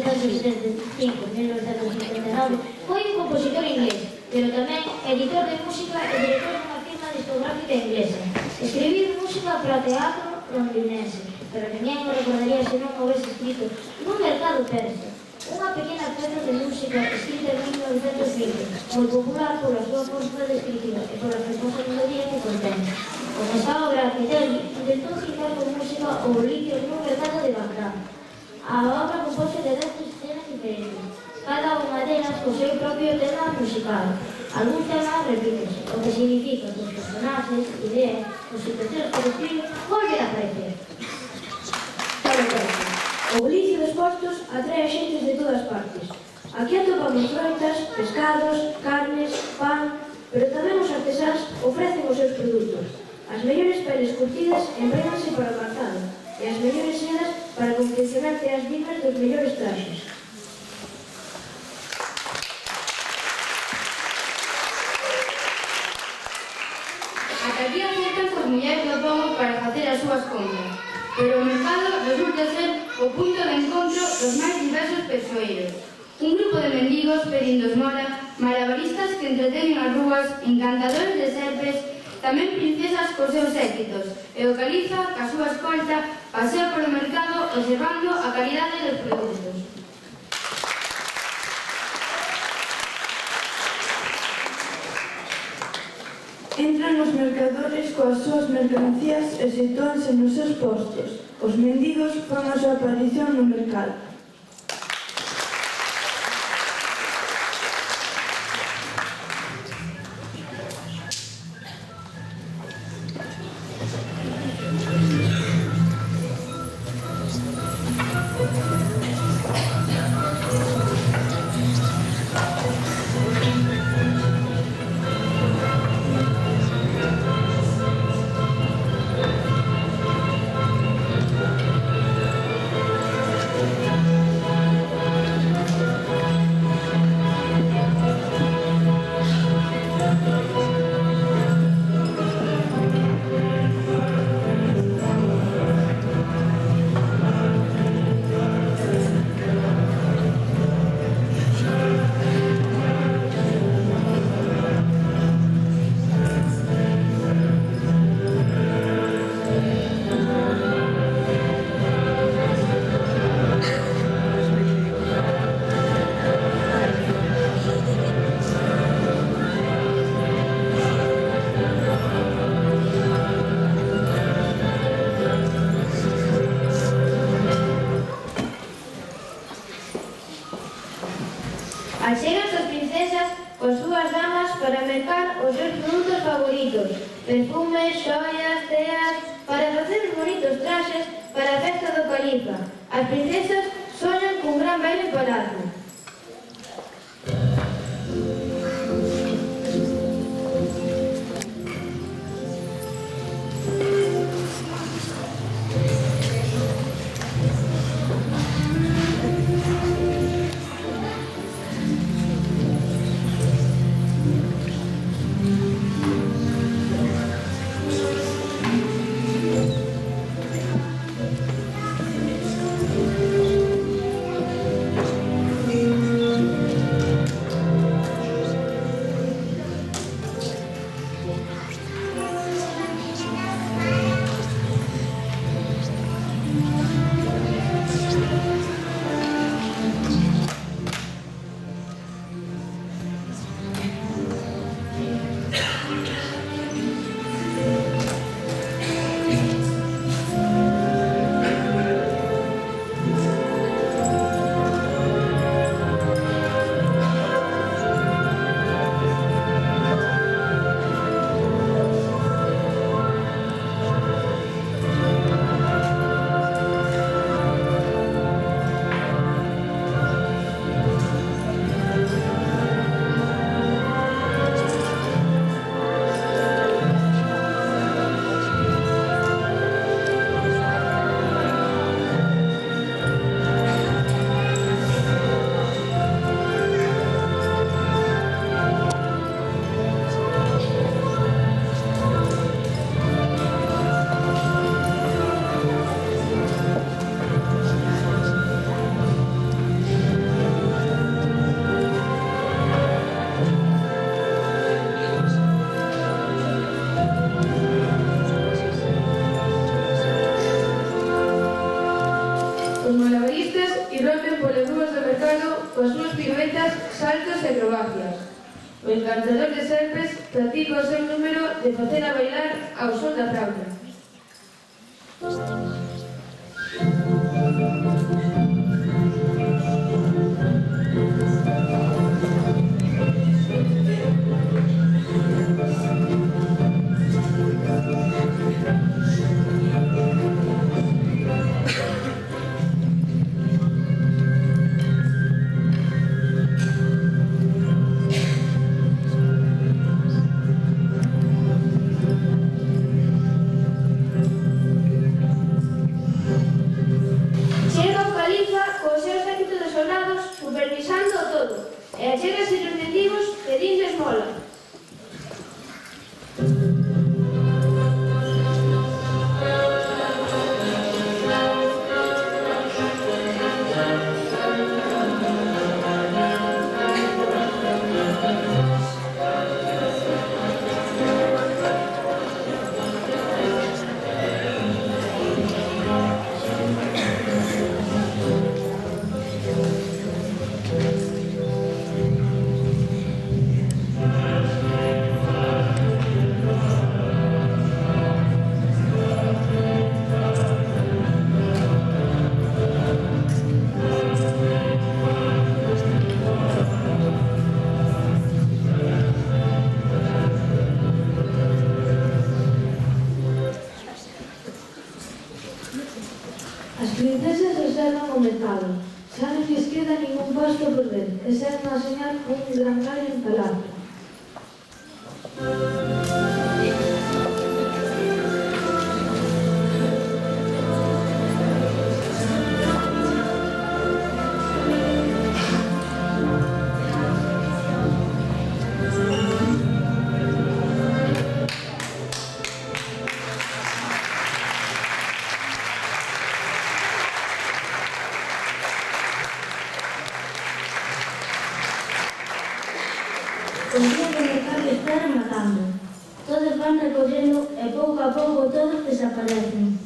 1975-1979, foi un compositor inglés, pero tamén editor de música e director dunha firma discográfica inglesa. Escribir música para teatro londinense, pero ninguén o recordaría se non houvese escrito nun mercado persa. Unha pequena peza de música escrita en 1920, moi popular pola súa forma descriptiva e pola fermosa melodía que contén. Con esta obra, Fidel intentou ficar con música o limpio nun mercado de Bagdad. A obra compóse de 10 escenas diferentes, cada unha delas co seu propio tema musical. Algún tema repítese, o que significa que os personaxes, ideas, os situacións que describen volven a aparecer. O bulicio dos postos atrae a xentes de todas partes. Aquí atopamos froitas, pescados, carnes, pan, pero tamén os artesáns ofrecen os seus produtos. As mellores peles curtidas empréganse para o calzado e as mellores sedas para confeccionar teas dignas dos mellores traxes. Ata aquí acercan as mulleres do pobo para facer as súas compras, pero o mercado resulta ser o punto de encontro dos máis diversos persoeiros. Un grupo de mendigos pedindo esmola, malabaristas que entretenen as rúas, encantadores de serpes, tamén princesas cos seus éxitos, e o califa, ca súa escolta, pasea polo mercado observando a calidade dos produtos. Entran os mercadores coas súas mercancías e sitúanse nos seus postos. Os mendigos fan a súa aparición no mercado. Acheganse as princesas coas súas damas para mercar os seus produtos favoritos, perfumes, xoias, teas, para facer os bonitos traxes para a festa do califa. As princesas soñan cun gran baile en palacio. e acrobacias. O encantador de serpes practica o seu número de facer a bailar ao son da flauta. Chega o califa co seu séquito de soldados supervisando todo e achégase os mendigos pedindo esmola. As princesas reservan o mercado, xa non lles queda ningún pasto por ver, e serven a soñar un gran gallo en palabra. O día do mercado está rematando. Todos van recollendo e pouco a pouco todos desaparecen.